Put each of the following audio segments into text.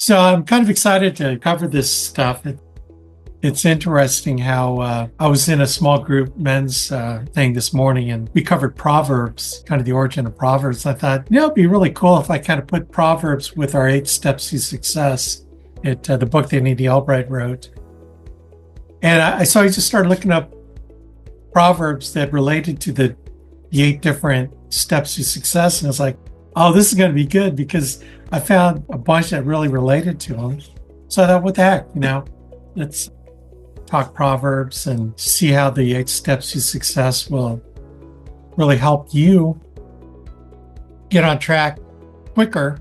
So I'm kind of excited to cover this stuff. It's interesting how I was in a small group men's thing this morning, and we covered Proverbs, kind of the origin of Proverbs. I thought, it'd be really cool if I kind of put Proverbs with our 8 Steps to Success, the book that Andy Albright wrote. And I just started looking up Proverbs that related to the 8 different steps to success. And it's like, oh, this is going to be good because I found a bunch that really related to them. So I thought, what the heck, let's talk Proverbs and see how the 8 steps to success will really help you get on track quicker.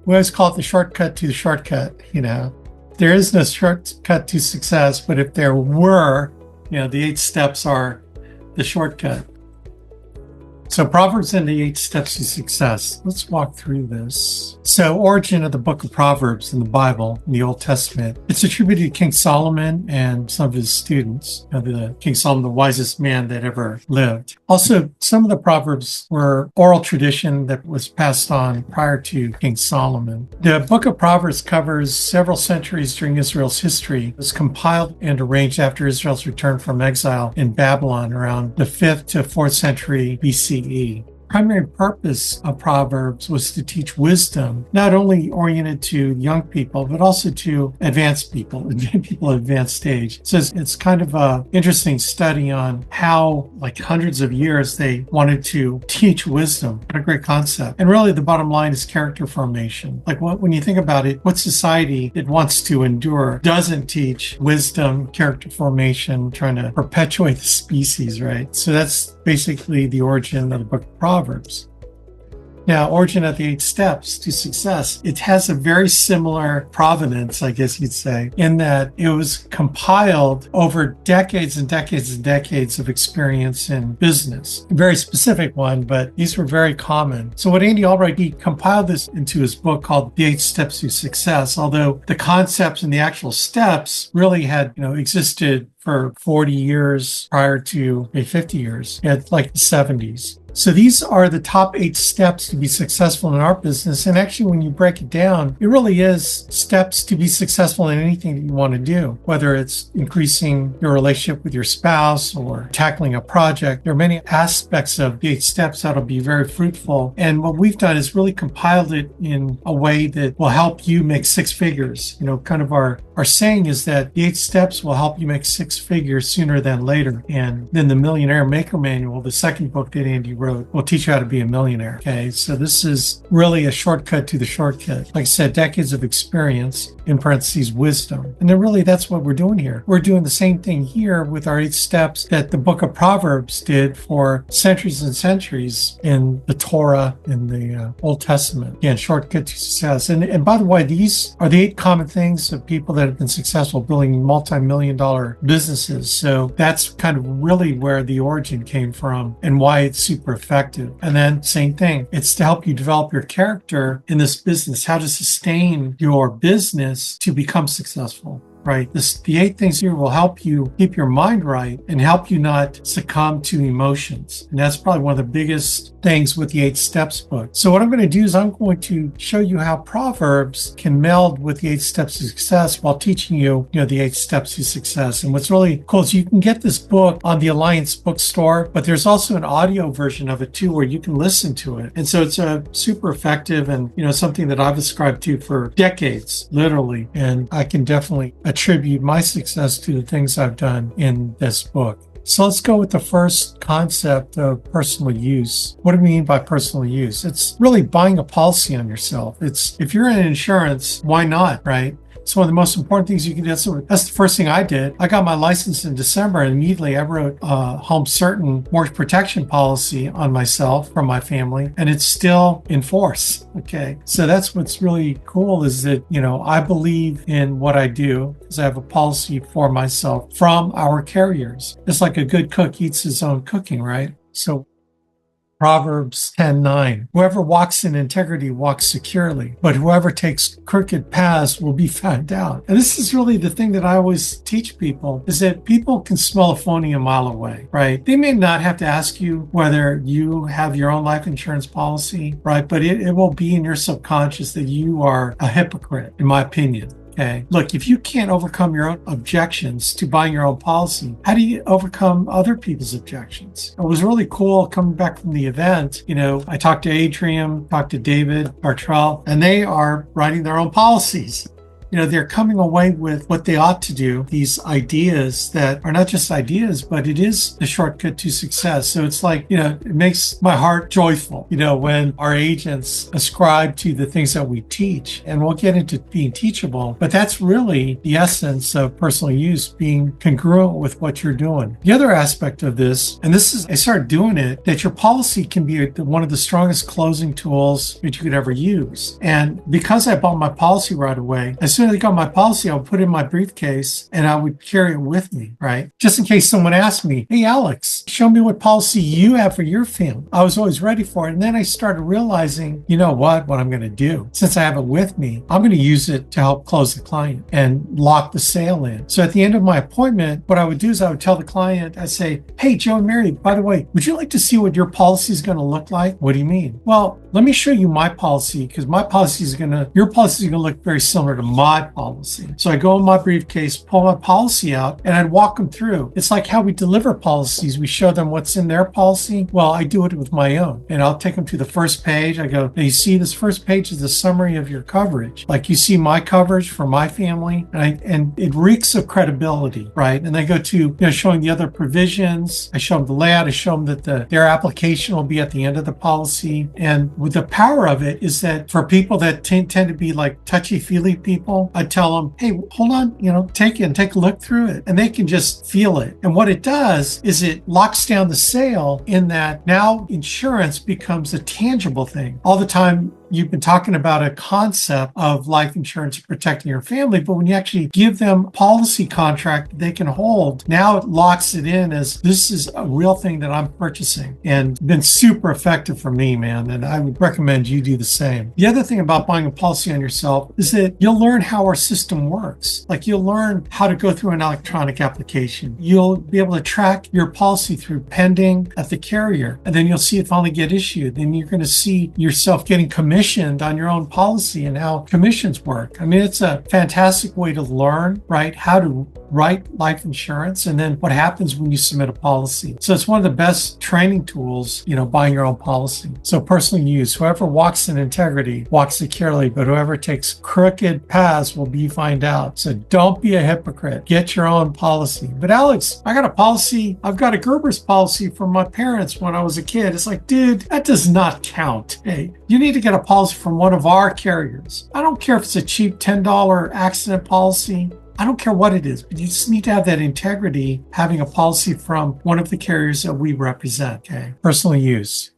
We always call it the shortcut to the shortcut. There is no shortcut to success, but if there were, the 8 steps are the shortcut. So Proverbs and the 8 steps to success. Let's walk through this. So origin of the Book of Proverbs in the Bible, in the Old Testament. It's attributed to King Solomon and some of his students. King Solomon, the wisest man that ever lived. Also, some of the Proverbs were oral tradition that was passed on prior to King Solomon. The Book of Proverbs covers several centuries during Israel's history. It was compiled and arranged after Israel's return from exile in Babylon around the 5th to 4th century BC. Primary purpose of Proverbs was to teach wisdom, not only oriented to young people, but also to advanced people, people of advanced age. So it's kind of an interesting study on how, like hundreds of years, they wanted to teach wisdom. What a great concept. And really the bottom line is character formation. When you think about it, what society that wants to endure doesn't teach wisdom, character formation, trying to perpetuate the species, right? So that's basically the origin of the Book of Proverbs. Now, origin of the 8 steps to success, it has a very similar provenance, I guess you'd say, in that it was compiled over decades and decades and decades of experience in business. A very specific one, but these were very common. So what Andy Albright, he compiled this into his book called The 8 Steps to Success, although the concepts and the actual steps really had, existed for 40 years prior to 50 years, like the 70s. So these are the top 8 steps to be successful in our business. And actually, when you break it down, it really is steps to be successful in anything that you want to do, whether it's increasing your relationship with your spouse or tackling a project. There are many aspects of the 8 steps that'll be very fruitful. And what we've done is really compiled it in a way that will help you make 6 figures. Kind of our saying is that the 8 steps will help you make 6 figures sooner than later. And then the Millionaire Maker Manual, the second book that Andy wrote, will teach you how to be a millionaire. Okay, so this is really a shortcut to the shortcut. Like I said, decades of experience, in parentheses, wisdom. And then really that's what we're doing here. We're doing the same thing here with our 8 steps that the Book of Proverbs did for centuries and centuries in the Torah, in the Old Testament. Again, shortcut to success. And by the way, these are the 8 common things of people that have been successful building multi-million-dollar businesses. So that's kind of really where the origin came from and why it's super effective. And then same thing, it's to help you develop your character in this business, how to sustain your business to become successful. Right? The 8 things here will help you keep your mind right and help you not succumb to emotions. And that's probably one of the biggest things with the 8 Steps book. So what I'm going to do is I'm going to show you how Proverbs can meld with the 8 Steps to Success while teaching you, the 8 Steps to Success. And what's really cool is you can get this book on the Alliance bookstore, but there's also an audio version of it too, where you can listen to it. And so it's a super effective and, something that I've ascribed to for decades, literally. And I can definitely attribute my success to the things I've done in this book. So let's go with the first concept of personal use. What do we mean by personal use? It's really buying a policy on yourself. If you're in insurance, why not, right? It's one of the most important things you can do. So that's the first thing I did. I got my license in December, and immediately I wrote a home certain mortgage protection policy on myself from my family, and it's still in force. Okay. So that's what's really cool is that, I believe in what I do because I have a policy for myself from our carriers. It's like a good cook eats his own cooking, right? So Proverbs 10:9. Whoever walks in integrity walks securely, but whoever takes crooked paths will be found out. And this is really the thing that I always teach people, is that people can smell a phony a mile away, right? They may not have to ask you whether you have your own life insurance policy, right? But it will be in your subconscious that you are a hypocrite, in my opinion. Okay. Look, if you can't overcome your own objections to buying your own policy, how do you overcome other people's objections? It was really cool coming back from the event. I talked to Adrian, talked to David Bartrell, and they are writing their own policies. They're coming away with what they ought to do, these ideas that are not just ideas, but it is the shortcut to success. So it's like, it makes my heart joyful, when our agents ascribe to the things that we teach. And we'll get into being teachable, but that's really the essence of personal use, being congruent with what you're doing. The other aspect of this, and this is, I started doing it, that your policy can be one of the strongest closing tools that you could ever use. And because I bought my policy right away, as soon as I got my policy, I would put it in my briefcase and I would carry it with me, right? Just in case someone asked me, hey, Alex, show me what policy you have for your family. I was always ready for it. And then I started realizing, what I'm going to do. Since I have it with me, I'm going to use it to help close the client and lock the sale in. So at the end of my appointment, what I would do is I would tell the client, I'd say, hey, Joe and Mary, by the way, would you like to see what your policy is going to look like? What do you mean? Well, let me show you my policy, because your policy is going to look very similar to my policy. So I go in my briefcase, pull my policy out, and I'd walk them through. It's like how we deliver policies. We show them what's in their policy. Well, I do it with my own, and I'll take them to the first page. I go, now you see this first page is the summary of your coverage. Like you see my coverage for my family, and it reeks of credibility, right? And they go to showing the other provisions. I show them the layout. I show them that their application will be at the end of the policy. And with the power of it is that for people that tend to be like touchy-feely people, I tell them, hey, hold on, take a look through it, and they can just feel it. And what it does is it locks down the sale, in that now insurance becomes a tangible thing. All the time you've been talking about a concept of life insurance protecting your family, but when you actually give them a policy contract that they can hold, now it locks it in as this is a real thing that I'm purchasing, and been super effective for me, man. And I would recommend you do the same. The other thing about buying a policy on yourself is that you'll learn how our system works. Like you'll learn how to go through an electronic application. You'll be able to track your policy through pending at the carrier, and then you'll see it finally get issued. Then you're going to see yourself getting commissioned on your own policy and how commissions work. I mean, it's a fantastic way to learn, right? How to write life insurance, and then what happens when you submit a policy. So it's one of the best training tools, buying your own policy. So personal use, whoever walks in integrity walks securely, but whoever takes crooked paths will be found out. So don't be a hypocrite. Get your own policy. But Alex, I got a policy. I've got a Gerber's policy from my parents when I was a kid. It's like, dude, that does not count. Hey, you need to get a policy from one of our carriers. I don't care if it's a cheap $10 accident policy. I don't care what it is, but you just need to have that integrity, having a policy from one of the carriers that we represent. Okay. Personal use.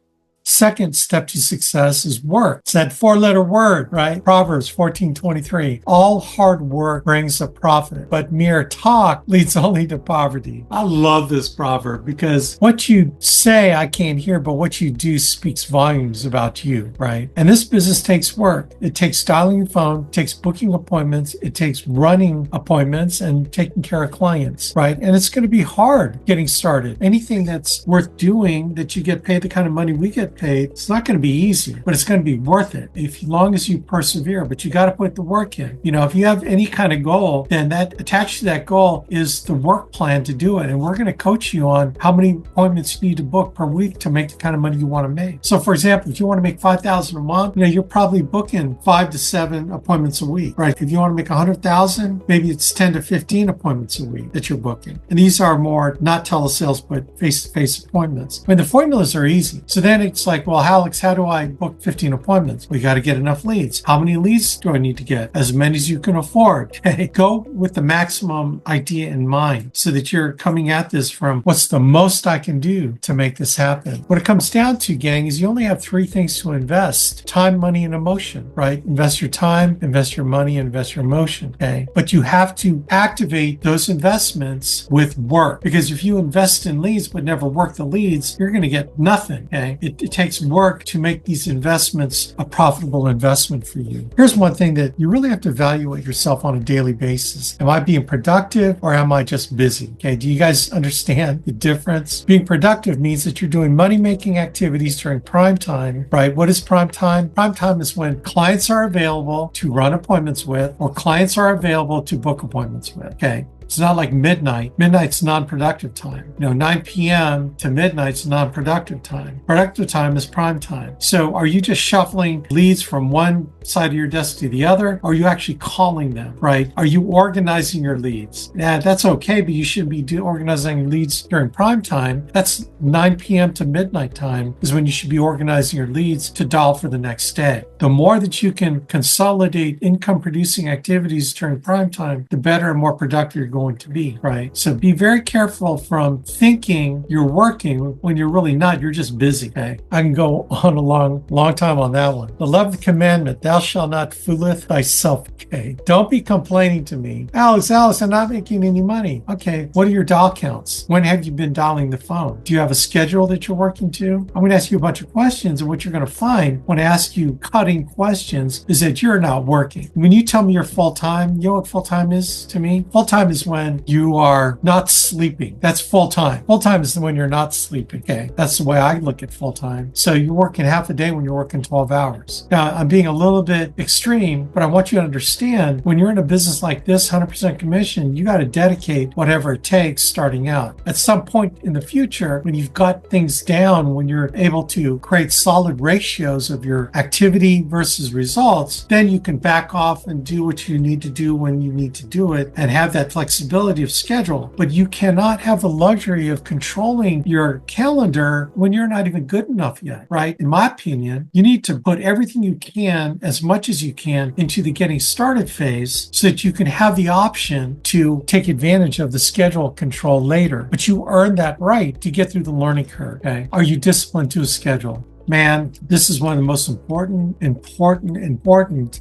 Second step to success is work. It's that 4-letter word, right? Proverbs 14:23. All hard work brings a profit, but mere talk leads only to poverty. I love this proverb because what you say I can't hear, but what you do speaks volumes about you, right? And this business takes work. It takes dialing your phone, it takes booking appointments, it takes running appointments and taking care of clients, right? And it's going to be hard getting started. Anything that's worth doing that you get paid the kind of money we get paid, it's not going to be easy, but it's going to be worth it as long as you persevere. But you got to put the work in. If you have any kind of goal, then that attached to that goal is the work plan to do it. And we're going to coach you on how many appointments you need to book per week to make the kind of money you want to make. So for example, if you want to make $5,000 a month, you're probably booking 5 to 7 appointments a week, right? If you want to make $100,000, maybe it's 10 to 15 appointments a week that you're booking. And these are more not telesales, but face-to-face appointments. I mean, the formulas are easy. So then it's like, well, Alex, how do I book 15 appointments? We got to get enough leads. How many leads do I need to get? As many as you can afford. Okay. Go with the maximum idea in mind so that you're coming at this from what's the most I can do to make this happen. What it comes down to, gang, is you only have 3 things to invest: time, money, and emotion, right? Invest your time, invest your money, invest your emotion. Okay. But you have to activate those investments with work, because if you invest in leads but never work the leads, you're going to get nothing. Okay. It takes work to make these investments a profitable investment for you. Here's one thing that you really have to evaluate yourself on a daily basis. Am I being productive or am I just busy? Okay, do you guys understand the difference? Being productive means that you're doing money-making activities during prime time, right? What is prime time? Prime time is when clients are available to run appointments with, or clients are available to book appointments with, okay? It's not like midnight. Midnight's non-productive time. 9 p.m. to midnight's non-productive time. Productive time is prime time. So are you just shuffling leads from one side of your desk to the other? Or are you actually calling them, right? Are you organizing your leads? Yeah, that's okay, but you shouldn't be organizing leads during prime time. That's 9 p.m. to midnight time is when you should be organizing your leads to dial for the next day. The more that you can consolidate income-producing activities during prime time, the better and more productive you're going to be, right? So be very careful from thinking you're working when you're really not. You're just busy, okay? I can go on a long time on that one. The 11th commandment, thou shalt not fooleth thyself, okay? Don't be complaining to me. Alex, I'm not making any money. Okay, what are your dial counts? When have you been dialing the phone? Do you have a schedule that you're working to? I'm going to ask you a bunch of questions, and what you're going to find when I ask you cutting questions is that you're not working. When you tell me you're full-time, you know what full-time is to me? Full-time is when you are not sleeping. That's full-time. Full-time is when you're not sleeping. Okay, that's the way I look at full-time. So you're working half a day when you're working 12 hours. Now, I'm being a little bit extreme, but I want you to understand when you're in a business like this, 100% commission, you got to dedicate whatever it takes starting out. At some point in the future, when you've got things down, when you're able to create solid ratios of your activity versus results, then you can back off and do what you need to do when you need to do it and have that flexibility of schedule. But you cannot have the luxury of controlling your calendar when you're not even good enough yet, right? In my opinion, you need to put everything you can, as much as you can, into the getting started phase so that you can have the option to take advantage of the schedule control later. But you earn that right to get through the learning curve, okay? Are you disciplined to a schedule? Man, this is one of the most important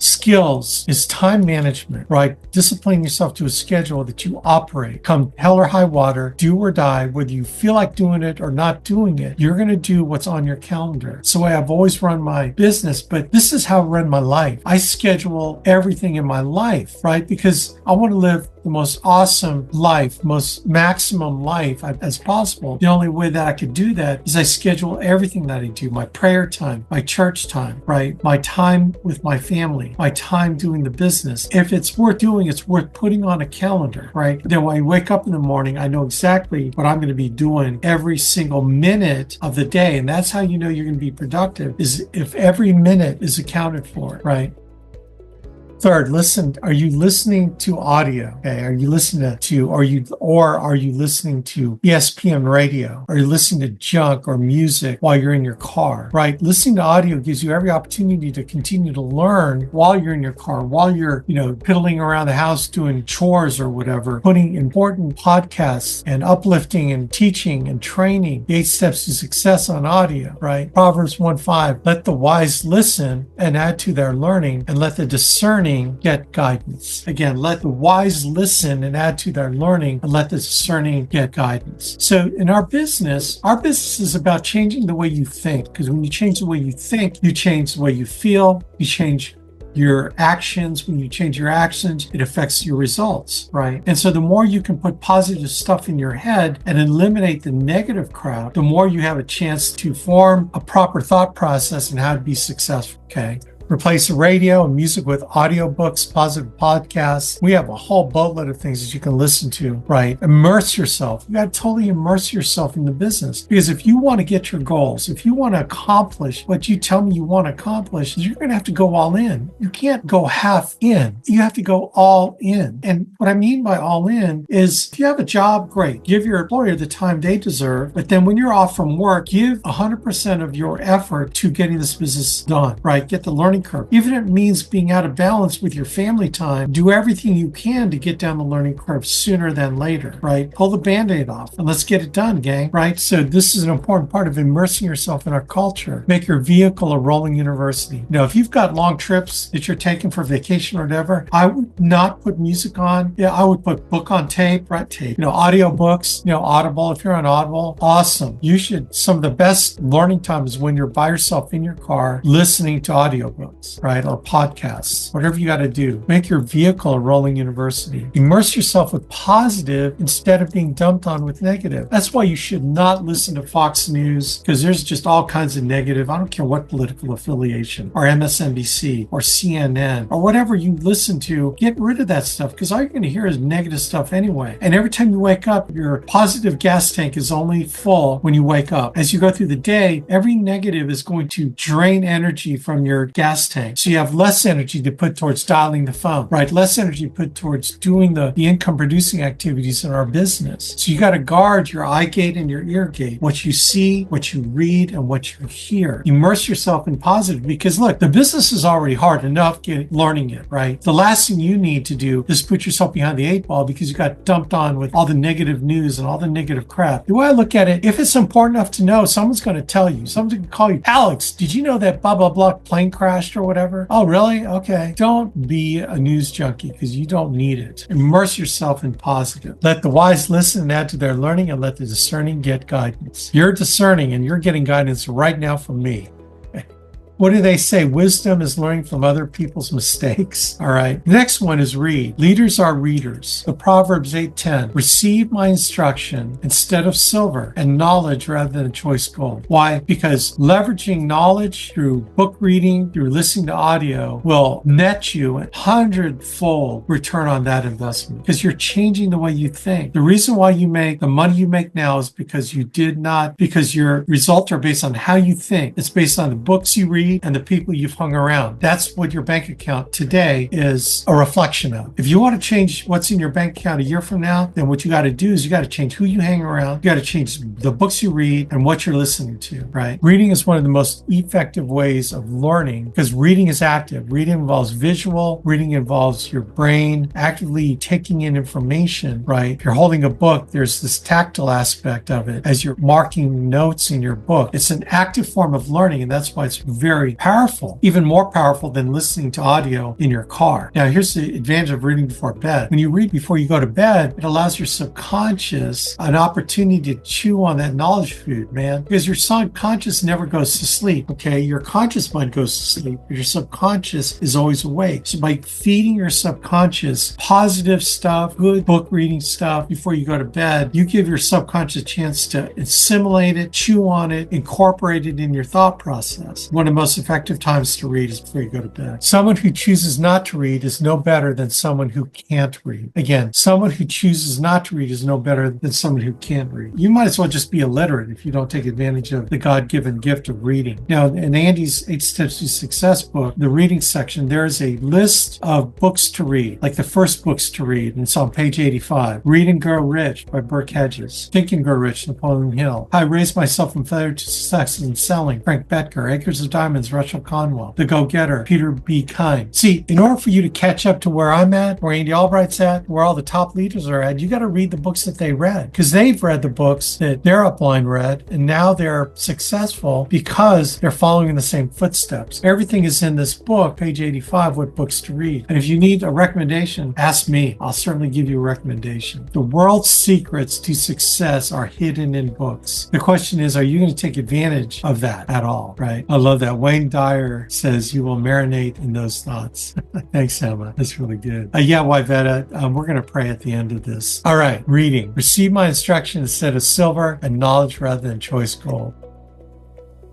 skills is time management, right? Disciplining yourself to a schedule that you operate. Come hell or high water, do or die, whether you feel like doing it or not doing it, you're going to do what's on your calendar. It's the way I've always run my business, but this is how I run my life. I schedule everything in my life, right? Because I want to live the most awesome life, most maximum life as possible. The only way that I could do that is I schedule everything that I do, my prayer time, my church time, right? My time with my family, my time doing the business. If it's worth doing, it's worth putting on a calendar, right? Then when I wake up in the morning, I know exactly what I'm going to be doing every single minute of the day. And that's how you know you're going to be productive, is if every minute is accounted for, right? Third, listen. Are you listening to audio? Okay. Are you listening to, are you listening to ESPN radio? Are you listening to junk or music while you're in your car? Right. Listening to audio gives you every opportunity to continue to learn while you're in your car, while you're, piddling around the house doing chores or whatever, putting important podcasts and uplifting and teaching and training, the 8 steps to success on audio, right? Proverbs 1:5, let the wise listen and add to their learning, and let the discerning get guidance. Again, let the wise listen and add to their learning, and let the discerning get guidance. So in our business is about changing the way you think, because when you change the way you think, you change the way you feel, you change your actions. When you change your actions, it affects your results, right? And so the more you can put positive stuff in your head and eliminate the negative crowd, the more you have a chance to form a proper thought process and how to be successful, okay? Replace the radio and music with audiobooks, positive podcasts. We have a whole boatload of things that you can listen to, right? Immerse yourself. You got to totally immerse yourself in the business. Because if you want to get your goals, if you want to accomplish what you tell me you want to accomplish, you're going to have to go all in. You can't go half in. You have to go all in. And what I mean by all in is if you have a job, great. Give your employer the time they deserve. But then when you're off from work, give 100% of your effort to getting this business done, right? Get the learning learning curve. Even if it means being out of balance with your family time, do everything you can to get down the learning curve sooner than later, right? Pull the Band-Aid off and let's get it done, gang, right? So this is an important part of immersing yourself in our culture. Make your vehicle a rolling university. If you've got long trips that you're taking for vacation or whatever, I would not put music on. Yeah, I would put book on tape, right? Tape, audio books, Audible. If you're on Audible, awesome. Some of the best learning time is when you're by yourself in your car listening to audiobooks, right? Or podcasts, whatever you got to do. Make your vehicle a rolling university. Immerse yourself with positive instead of being dumped on with negative. That's why you should not listen to Fox News, because there's just all kinds of negative. I don't care what political affiliation, or MSNBC or CNN or whatever you listen to. Get rid of that stuff, because all you're going to hear is negative stuff anyway. And every time you wake up, your positive gas tank is only full when you wake up. As you go through the day, every negative is going to drain energy from your gas tank. So you have less energy to put towards dialing the phone, right? Less energy put towards doing the income producing activities in our business. So you got to guard your eye gate and your ear gate, what you see, what you read, and what you hear. Immerse yourself in positive, because look, the business is already hard enough learning it, right? The last thing you need to do is put yourself behind the 8 ball because you got dumped on with all the negative news and all the negative crap. The way I look at it, if it's important enough to know, someone's going to tell you. Someone's going to call you, Alex, did you know that blah, blah, blah plane crashed or whatever? Oh, really? Okay. Don't be a news junkie, because you don't need it. Immerse yourself in positive. Let the wise listen and add to their learning, and let the discerning get guidance. You're discerning and you're getting guidance right now from me. What do they say? Wisdom is learning from other people's mistakes. All right. The next one is read. Leaders are readers. The Proverbs 8:10. Receive my instruction instead of silver, and knowledge rather than choice gold. Why? Because leveraging knowledge through book reading, through listening to audio, will net you a 100-fold return on that investment, because you're changing the way you think. The reason why you make the money you make now is because your results are based on how you think. It's based on the books you read and the people you've hung around. That's what your bank account today is a reflection of. If you want to change what's in your bank account a year from now, then what you got to do is you got to change who you hang around. You got to change the books you read and what you're listening to, right? Reading is one of the most effective ways of learning, because reading is active. Reading involves visual. Reading involves your brain actively taking in information, right? If you're holding a book, there's this tactile aspect of it as you're marking notes in your book. It's an active form of learning, and that's why it's very powerful, even more powerful than listening to audio in your car. Now, here's the advantage of reading before bed. When you read before you go to bed, it allows your subconscious an opportunity to chew on that knowledge food, man, because your subconscious never goes to sleep, okay? Your conscious mind goes to sleep, but your subconscious is always awake. So by feeding your subconscious positive stuff, good book reading stuff before you go to bed, you give your subconscious a chance to assimilate it, chew on it, incorporate it in your thought process. One of the most effective times to read is before you go to bed. Someone who chooses not to read is no better than someone who can't read. Again, someone who chooses not to read is no better than someone who can't read. You might as well just be illiterate if you don't take advantage of the God-given gift of reading. Now, in Andy's 8 Steps to Success book, the reading section, there's a list of books to read, like the first books to read, and it's on page 85. Read and Grow Rich by Burke Hedges. Think and Grow Rich, Napoleon Hill. How I Raised Myself from Failure to Success in Selling, Frank Bettger. Acres of Diamonds, Russell Conwell. The Go-Getter, Peter B. Kind. See, in order for you to catch up to where I'm at, where Andy Albright's at, where all the top leaders are at, you got to read the books that they read, because they've read the books that their upline read, and now they're successful because they're following in the same footsteps. Everything is in this book, page 85, what books to read. And if you need a recommendation, ask me. I'll certainly give you a recommendation. The world's secrets to success are hidden in books. The question is, are you going to take advantage of that at all, right? I love that. Wayne Dyer says you will marinate in those thoughts. Thanks, Emma. That's really good. Yeah, Wyvetta, we're going to pray at the end of this. All right, reading. Receive my instruction instead of silver, and knowledge rather than choice gold.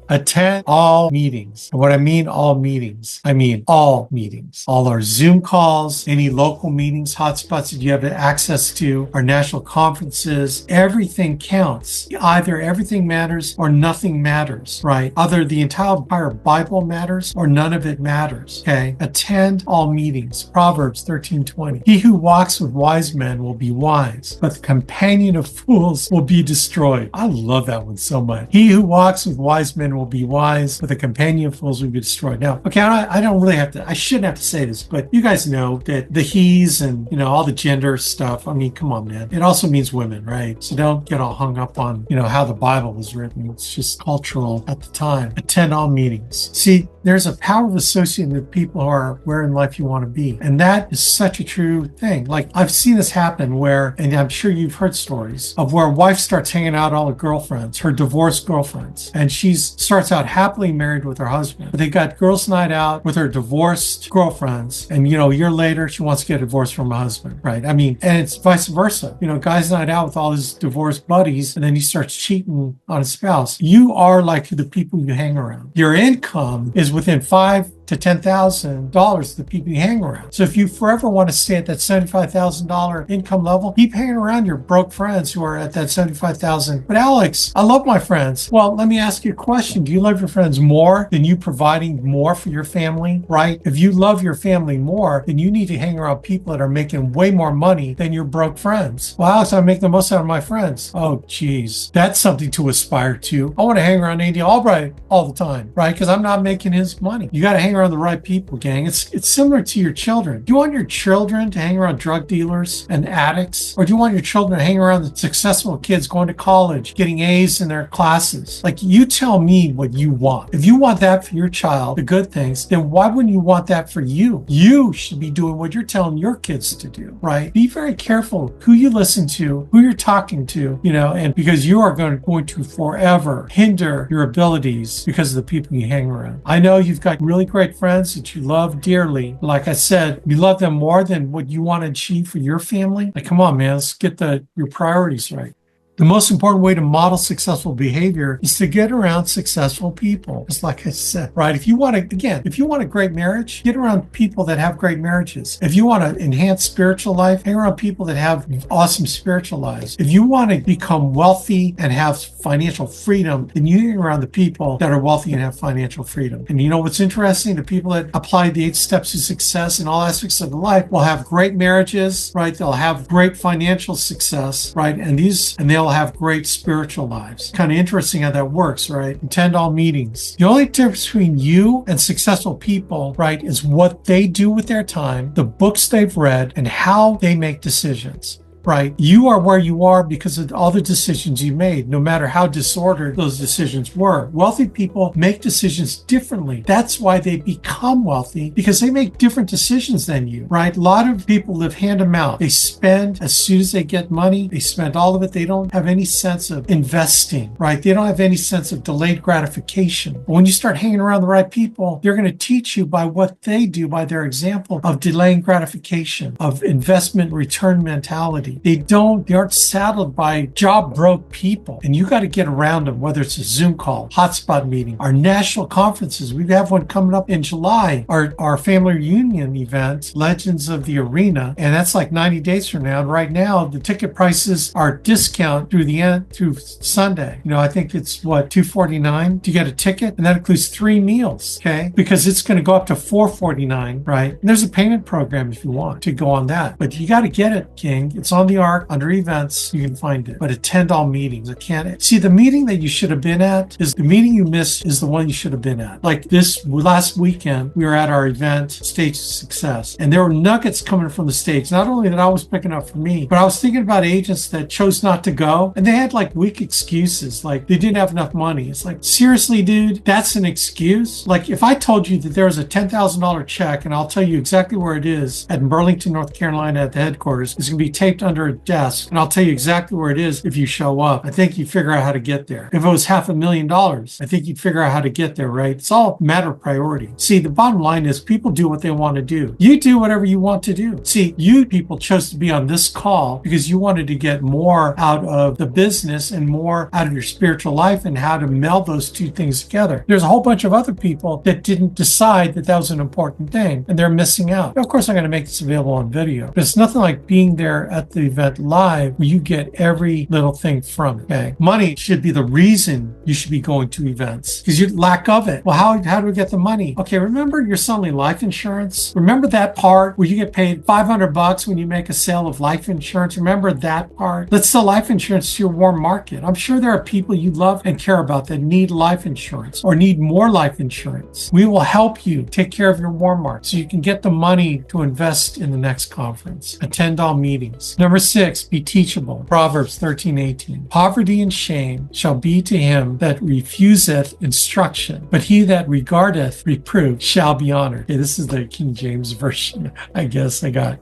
Attend all meetings. And what I mean all meetings, I mean all meetings. All our Zoom calls, any local meetings, hotspots that you have access to, our national conferences, everything counts. Either everything matters or nothing matters, right? Either the entire Bible matters or none of it matters, okay? Attend all meetings. Proverbs 13:20. He who walks with wise men will be wise, but the companion of fools will be destroyed. I love that one so much. He who walks with wise men will will be wise, but the companion of fools will be destroyed. Now, okay, I shouldn't have to say this, but you guys know that the he's and, all the gender stuff, I mean, come on, man. It also means women, right? So don't get all hung up on, how the Bible was written. It's just cultural at the time. Attend all meetings. See, there's a power of associating with people who are where in life you want to be. And that is such a true thing. Like, I've seen this happen where, and I'm sure you've heard stories of where a wife starts hanging out all her girlfriends, her divorced girlfriends, and she starts out happily married with her husband. But they got girls' night out with her divorced girlfriends, and a year later she wants to get divorced from her husband, right? I mean, and it's vice versa. Guy's night out with all his divorced buddies, and then he starts cheating on his spouse. You are like the people you hang around. Your income is within $5,000 to $10,000 the people you hang around. So if you forever want to stay at that $75,000 income level, keep hanging around your broke friends who are at that $75,000. But Alex, I love my friends. Well, let me ask you a question. Do you love your friends more than you providing more for your family, right? If you love your family more, then you need to hang around people that are making way more money than your broke friends. Well, Alex, I make the most out of my friends. Oh, geez. That's something to aspire to. I want to hang around Andy Albright all the time, right? Because I'm not making his money. You got to hang around the right people, gang. It's similar to your children. Do you want your children to hang around drug dealers and addicts? Or do you want your children to hang around the successful kids going to college, getting A's in their classes? Like, you tell me what you want. If you want that for your child, the good things, then why wouldn't you want that for you? You should be doing what you're telling your kids to do, right? Be very careful who you listen to, who you're talking to, and because you are going to forever hinder your abilities because of the people you hang around. I know you've got really great friends that you love dearly. Like I said, you love them more than what you want to achieve for your family. Like, come on, man, let's get your priorities right. The most important way to model successful behavior is to get around successful people. Just like I said, right? If you want a great marriage, get around people that have great marriages. If you want to enhance spiritual life, hang around people that have awesome spiritual lives. If you want to become wealthy and have financial freedom, then you hang around the people that are wealthy and have financial freedom. And you know what's interesting? The people that apply the 8 steps to success in all aspects of their life will have great marriages, right? They'll have great financial success, right? And they'll have great spiritual lives. Kind of interesting how that works, right? Attend all meetings. The only difference between you and successful people, right, is what they do with their time, the books they've read, and how they make decisions. Right? You are where you are because of all the decisions you made, no matter how disordered those decisions were. Wealthy people make decisions differently. That's why they become wealthy, because they make different decisions than you, right? A lot of people live hand to mouth. They spend as soon as they get money, they spend all of it. They don't have any sense of investing, right? They don't have any sense of delayed gratification. But when you start hanging around the right people, they're going to teach you by what they do, by their example of delaying gratification, of investment return mentality. They aren't saddled by job broke people, and you got to get around them, whether it's a Zoom call, hotspot meeting, our national conferences. We have one coming up in July, our family reunion event, Legends of the Arena, and that's like 90 days from now. And right now, the ticket prices are discount through Sunday. I think it's $249 to get a ticket, and that includes 3 meals, okay? Because it's going to go up to $449, right? And there's a payment program if you want to go on that, but you got to get it, King. It's on the ARC under events. You can find it, but attend all meetings. The meeting that you should have been at is the meeting you missed is the one you should have been at. Like this last weekend, we were at our event, Stage Success, and there were nuggets coming from the stage. Not only that I was picking up for me, but I was thinking about agents that chose not to go, and they had like weak excuses, like they didn't have enough money. It's like, seriously, dude, that's an excuse? Like, if I told you that there was a $10,000 check, and I'll tell you exactly where it is at Burlington, North Carolina at the headquarters, it's going to be taped under a desk, and I'll tell you exactly where it is if you show up. I think you'd figure out how to get there. If it was $500,000, I think you'd figure out how to get there, right? It's all a matter of priority. See, the bottom line is people do what they want to do. You do whatever you want to do. See, you people chose to be on this call because you wanted to get more out of the business and more out of your spiritual life and how to meld those two things together. There's a whole bunch of other people that didn't decide that was an important thing, and they're missing out. Of course, I'm going to make this available on video, but it's nothing like being there at the monthly event live where you get every little thing from it. Okay. Money should be the reason you should be going to events because you lack of it. Well, how do we get the money? Okay, remember you're selling life insurance? Remember that part where you get paid $500 when you make a sale of life insurance? Remember that part? Let's sell life insurance to your warm market. I'm sure there are people you love and care about that need life insurance or need more life insurance. We will help you take care of your warm market so you can get the money to invest in the next conference. Attend all meetings. Number 6, be teachable. Proverbs 13:18. Poverty and shame shall be to him that refuseth instruction, but he that regardeth reproof shall be honored. Okay, this is the King James Version, I guess I got.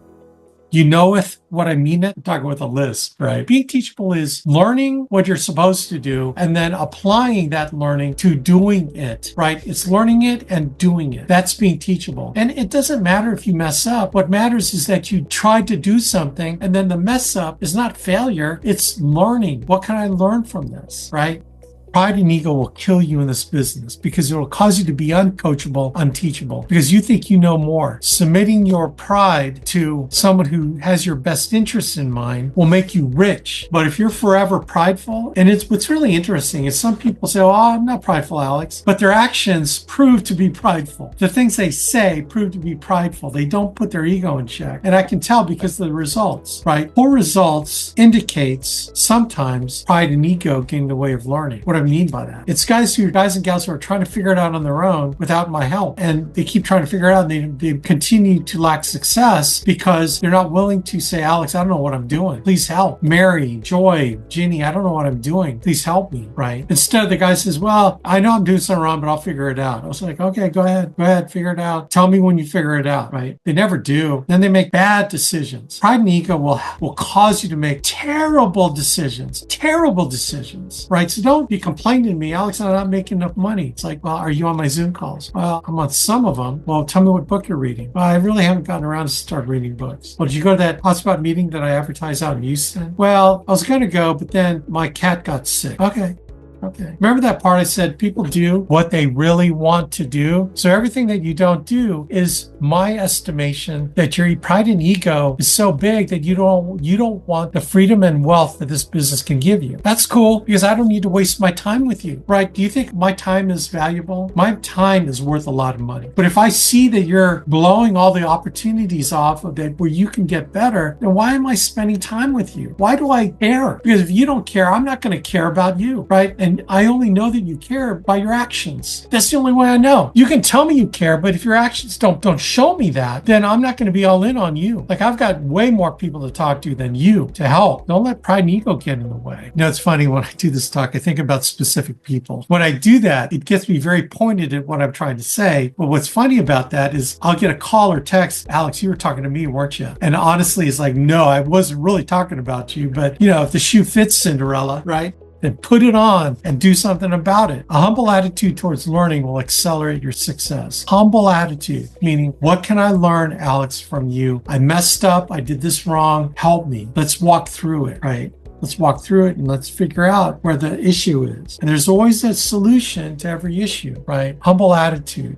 You knoweth what I mean? I'm talking with a list, right? Being teachable is learning what you're supposed to do and then applying that learning to doing it, right? It's learning it and doing it. That's being teachable. And it doesn't matter if you mess up. What matters is that you tried to do something and then the mess up is not failure. It's learning. What can I learn from this, right? Pride and ego will kill you in this business because it will cause you to be uncoachable, unteachable, because you think you know more. Submitting your pride to someone who has your best interests in mind will make you rich. But if you're forever prideful, and what's really interesting is some people say, oh, I'm not prideful, Alex, but their actions prove to be prideful. The things they say prove to be prideful. They don't put their ego in check. And I can tell because of the results, right? Poor results indicates sometimes pride and ego get in the way of learning. What I mean by that. It's guys and gals who are trying to figure it out on their own without my help. And they keep trying to figure it out and they continue to lack success because they're not willing to say, Alex, I don't know what I'm doing. Please help. Mary, Joy, Ginny, I don't know what I'm doing. Please help me, right? Instead, the guy says, well, I know I'm doing something wrong, but I'll figure it out. I was like, okay, go ahead, figure it out. Tell me when you figure it out, right? They never do. Then they make bad decisions. Pride and ego will cause you to make terrible decisions, right? So don't be complaining to me, Alex, I'm not making enough money. It's like, well, are you on my Zoom calls? Well, I'm on some of them. Well, tell me what book you're reading. Well, I really haven't gotten around to start reading books. Well, did you go to that hotspot meeting that I advertised out in Houston? Well, I was going to go, but then my cat got sick. Okay. Remember that part I said people do what they really want to do? So everything that you don't do is my estimation that your pride and ego is so big that you don't want the freedom and wealth that this business can give you. That's cool because I don't need to waste my time with you, right? Do you think my time is valuable? My time is worth a lot of money. But if I see that you're blowing all the opportunities off of it where you can get better, then why am I spending time with you? Why do I care? Because if you don't care, I'm not going to care about you, right? And I only know that you care by your actions. That's the only way I know. You can tell me you care, but if your actions don't show me that, then I'm not going to be all in on you. Like I've got way more people to talk to than you to help. Don't let pride and ego get in the way. You know, it's funny when I do this talk, I think about specific people. When I do that, it gets me very pointed at what I'm trying to say. But what's funny about that is I'll get a call or text, Alex, you were talking to me, weren't you? And honestly, it's like, no, I wasn't really talking about you. But, you know, if the shoe fits Cinderella, right? Then put it on and do something about it. A humble attitude towards learning will accelerate your success. Humble attitude, meaning, what can I learn, Alex, from you? I messed up. I did this wrong. Help me. Let's walk through it, right? Let's walk through it and let's figure out where the issue is. And there's always a solution to every issue, right? Humble attitude.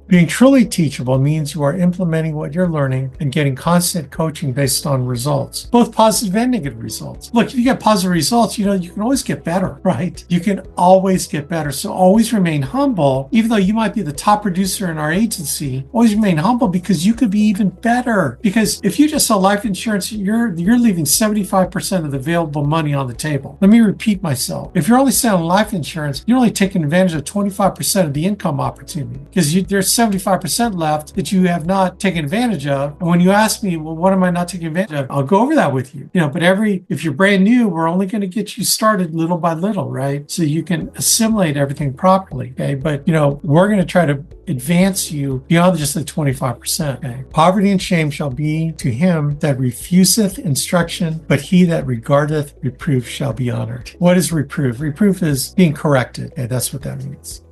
Being truly teachable means you are implementing what you're learning and getting constant coaching based on results, both positive and negative results. Look, if you get positive results, you know, you can always get better, right? You can always get better. So always remain humble. Even though you might be the top producer in our agency, always remain humble because you could be even better. Because if you just sell life insurance, you're leaving 75% of the available money on the table. Let me repeat myself. If you're only selling life insurance, you're only taking advantage of 25% of the income opportunity because there's 75% left that you have not taken advantage of. And when you ask me, well, what am I not taking advantage of? I'll go over that with you. You know, but if you're brand new, we're only going to get you started little by little, right? So you can assimilate everything properly. Okay. But, you know, we're going to try to advance you beyond just the 25%. Okay. Poverty and shame shall be to him that refuseth instruction, but he that regardeth reproof shall be honored. What is reproof? Reproof is being corrected. Okay. That's what that means.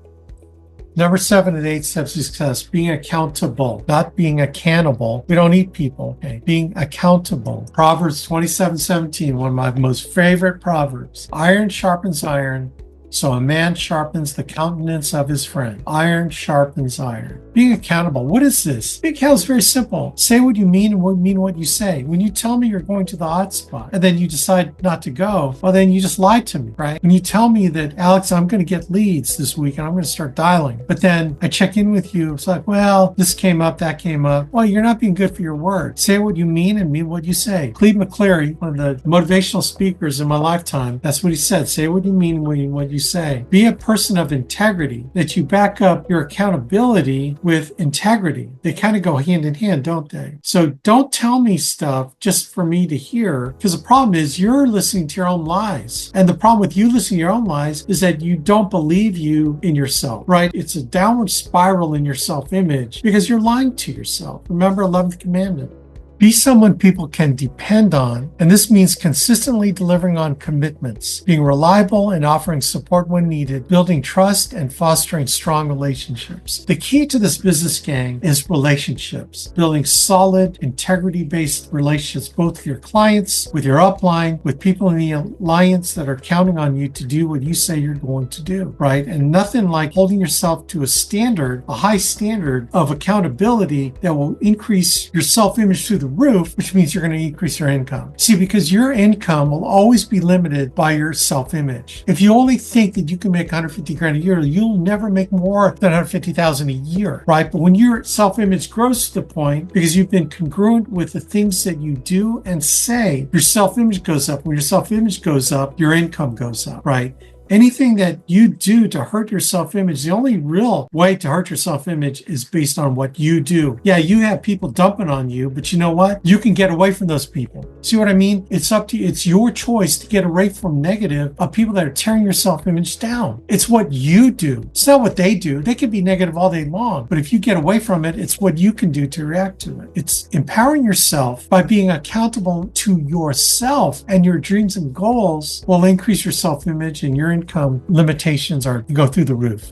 Number 7 of the 8 steps to success, being accountable, not being a cannibal. We don't eat people, okay? Being accountable. Proverbs 27:17, one of my most favorite proverbs. Iron sharpens iron, so a man sharpens the countenance of his friend. Iron sharpens iron. Being accountable. What is this? Being accountable is very simple. Say what you mean and mean what you say. When you tell me you're going to the hot spot and then you decide not to go, well, then you just lied to me, right? When you tell me that, Alex, I'm going to get leads this week and I'm going to start dialing, but then I check in with you. It's like, well, this came up, that came up. Well, you're not being good for your word. Say what you mean and mean what you say. Cleve McCleary, one of the motivational speakers in my lifetime, that's what he said. Say what you mean and what you say. Be a person of integrity, that you back up your accountability with integrity. They kind of go hand in hand, don't they? So don't tell me stuff just for me to hear, because the problem is you're listening to your own lies. And the problem with you listening to your own lies is that you don't believe you in yourself, right? It's a downward spiral in your self-image because you're lying to yourself. Remember 11th commandment. Be someone people can depend on, and this means consistently delivering on commitments, being reliable and offering support when needed, building trust and fostering strong relationships. The key to this business, gang, is relationships, building solid, integrity-based relationships, both with your clients, with your upline, with people in the alliance that are counting on you to do what you say you're going to do, right? And nothing like holding yourself to a standard, a high standard of accountability that will increase your self-image through the roof, which means you're going to increase your income. See, because your income will always be limited by your self-image. If you only think that you can make 150 grand a year, you'll never make more than 150,000 a year, right? But when your self-image grows to the point, because you've been congruent with the things that you do and say, your self-image goes up. When your self-image goes up, your income goes up, right? Anything that you do to hurt your self-image, the only real way to hurt your self-image is based on what you do. Yeah, you have people dumping on you, but you know what? You can get away from those people. See what I mean? It's up to you. It's your choice to get away from negative of people that are tearing your self-image down. It's what you do. It's not what they do. They can be negative all day long, but if you get away from it, it's what you can do to react to it. It's empowering yourself by being accountable to yourself, and your dreams and goals will increase your self-image, and your income limitations go through the roof.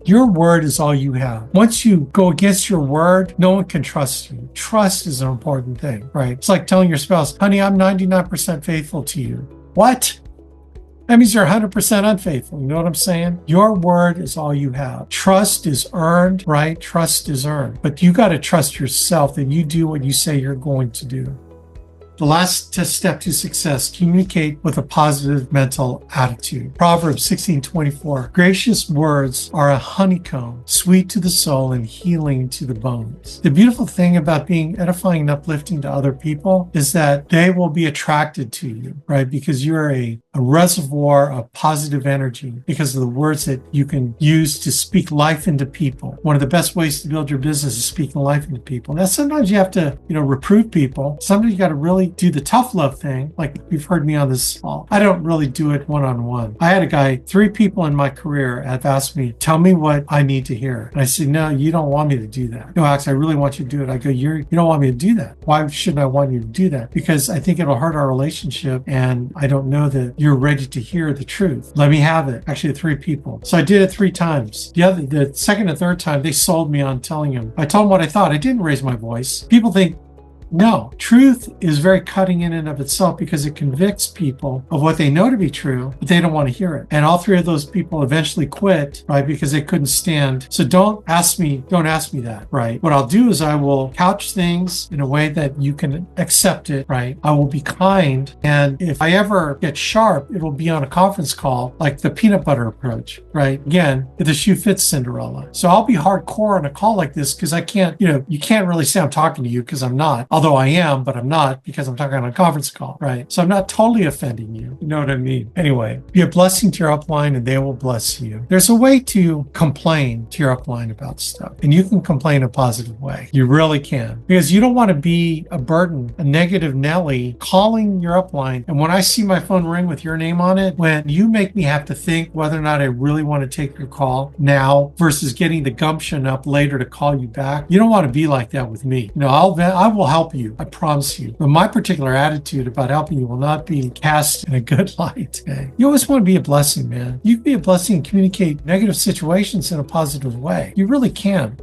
Your word is all you have. Once you go against your word, no one can trust you. Trust is an important thing, right? It's like telling your spouse, honey, I'm 99% faithful to you. What? That means you're 100% unfaithful. You know what I'm saying? Your word is all you have. Trust is earned, right? Trust is earned. But you got to trust yourself that you do what you say you're going to do. The last step to success, communicate with a positive mental attitude. Proverbs 16:24. Gracious words are a honeycomb, sweet to the soul and healing to the bones. The beautiful thing about being edifying and uplifting to other people is that they will be attracted to you, right? Because you're a reservoir of positive energy because of the words that you can use to speak life into people. One of the best ways to build your business is speaking life into people. Now, sometimes you have to, reprove people. Sometimes you got to really do the tough love thing, like you've heard me on this call. I don't really do it one-on-one. I had a guy, 3 people in my career have asked me, tell me what I need to hear. And I said, no, you don't want me to do that. No, Alex, I really want you to do it. I go, you don't want me to do that. Why shouldn't I want you to do that? Because I think it'll hurt our relationship, and I don't know that you're ready to hear the truth. Let me have it. Actually, 3 people. So I did it 3 times. The second and third time, they sold me on telling him. I told them what I thought. I didn't raise my voice. People think, no, truth is very cutting in and of itself because it convicts people of what they know to be true, but they don't want to hear it. And all 3 of those people eventually quit, right? Because they couldn't stand. So don't ask me that, right? What I'll do is I will couch things in a way that you can accept it, right? I will be kind. And if I ever get sharp, it'll be on a conference call, like the peanut butter approach, right? Again, if the shoe fits Cinderella. So I'll be hardcore on a call like this because I can't, you can't really say I'm talking to you because I'm not. Although I am, but I'm not because I'm talking on a conference call, right? So I'm not totally offending you. You know what I mean? Anyway, be a blessing to your upline and they will bless you. There's a way to complain to your upline about stuff, and you can complain in a positive way. You really can, because you don't want to be a burden, a negative Nelly calling your upline. And when I see my phone ring with your name on it, when you make me have to think whether or not I really want to take your call now versus getting the gumption up later to call you back, you don't want to be like that with me. I will help you. I promise you. But my particular attitude about helping you will not be cast in a good light. Okay? You always want to be a blessing, man. You can be a blessing and communicate negative situations in a positive way. You really can.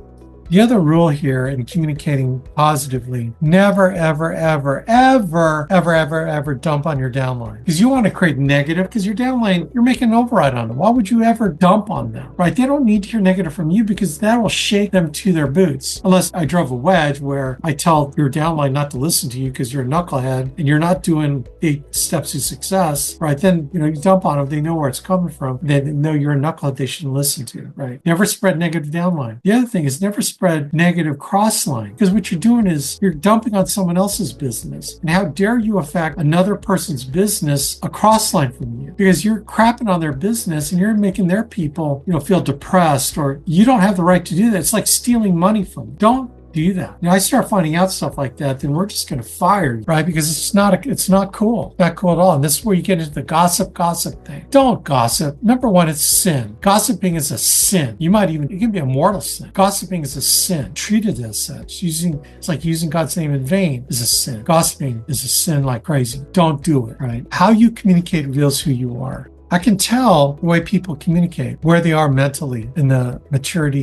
The other rule here in communicating positively, never, ever, ever, ever, ever, ever, ever dump on your downline. Because you want to create negative, because your downline, you're making an override on them. Why would you ever dump on them, right? They don't need to hear negative from you because that will shake them to their boots. Unless I drove a wedge where I tell your downline not to listen to you because you're a knucklehead and you're not doing 8 steps to success, right? Then, you dump on them. They know where it's coming from. They know you're a knucklehead they shouldn't listen to, right? Never spread negative downline. The other thing is never spread negative crossline, because what you're doing is you're dumping on someone else's business. And how dare you affect another person's business across line from you? Because you're crapping on their business and you're making their people, feel depressed, or you don't have the right to do that. It's like stealing money from them. Don't do that. I start finding out stuff like that, then we're just going to fire you, right? Because it's not cool. Not cool at all. And this is where you get into the gossip thing. Don't gossip. Number one, it's sin. Gossiping is a sin. It can be a mortal sin. Gossiping is a sin. Treated as such. It's like using God's name in vain is a sin. Gossiping is a sin like crazy. Don't do it, right? How you communicate reveals who you are. I can tell the way people communicate, where they are mentally in the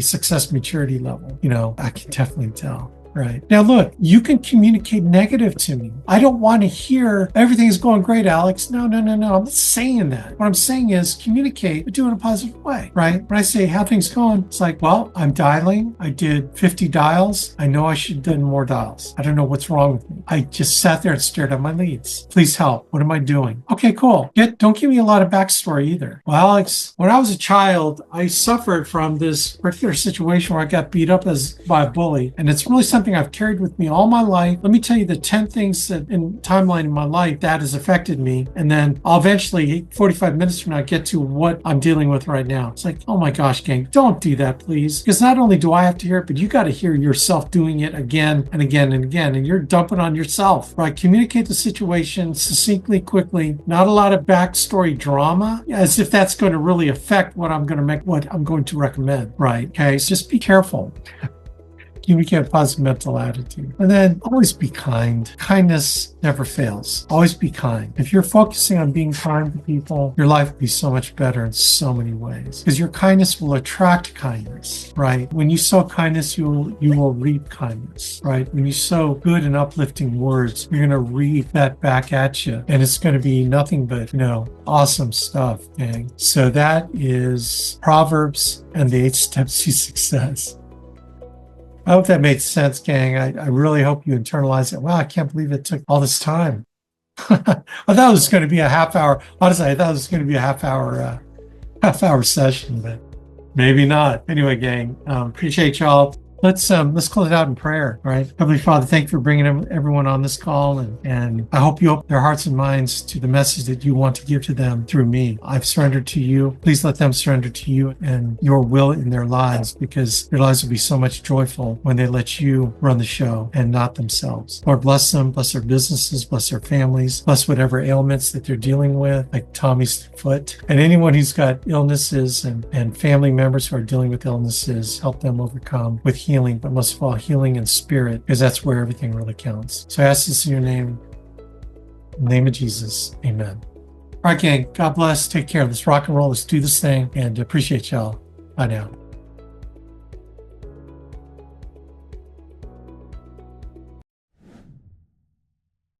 success maturity level. I can definitely tell. Right. Now, look, you can communicate negative to me. I don't want to hear everything's going great, Alex. No. I'm not saying that. What I'm saying is communicate, but do it in a positive way, right? When I say how things going, it's like, well, I'm dialing. I did 50 dials. I know I should have done more dials. I don't know what's wrong with me. I just sat there and stared at my leads. Please help. What am I doing? Okay, cool. Don't give me a lot of backstory either. Well, Alex, when I was a child, I suffered from this particular situation where I got beat up by a bully. And it's really something I've carried with me all my life. Let me tell you the 10 things that in timeline in my life that has affected me. And then I'll eventually, 45 minutes from now, get to what I'm dealing with right now. It's like, oh my gosh, gang, don't do that, please. Because not only do I have to hear it, but you got to hear yourself doing it again and again and again. And you're dumping on yourself, right? Communicate the situation succinctly, quickly, not a lot of backstory drama, as if that's going to really affect what I'm going to recommend, right? Okay, so just be careful. Communicate a positive mental attitude. And then always be kind. Kindness never fails. Always be kind. If you're focusing on being kind to people, your life will be so much better in so many ways. Because your kindness will attract kindness, right? When you sow kindness, you will reap kindness, right? When you sow good and uplifting words, you're going to reap that back at you. And it's going to be nothing but, awesome stuff, gang. So that is Proverbs and the 8 Steps to Success. I hope that made sense, gang. I really hope you internalize it. Wow, I can't believe it took all this time. I thought it was going to be a half hour. Honestly, I thought it was going to be a half hour session, but maybe not. Anyway, gang, appreciate y'all. Let's close it out in prayer, right? Heavenly Father, thank you for bringing everyone on this call, and I hope you open their hearts and minds to the message that you want to give to them through me. I've surrendered to you. Please let them surrender to you and your will in their lives, because their lives will be so much joyful when they let you run the show and not themselves. Lord, bless them, bless their businesses, bless their families, bless whatever ailments that they're dealing with, like Tommy's foot, and anyone who's got illnesses and family members who are dealing with illnesses, help them overcome with healing, but most of all, healing in spirit, because that's where everything really counts. So I ask this in your name, in the name of Jesus, amen. All right, gang, God bless. Take care. Let's rock and roll. Let's do this thing, and appreciate y'all. Bye now.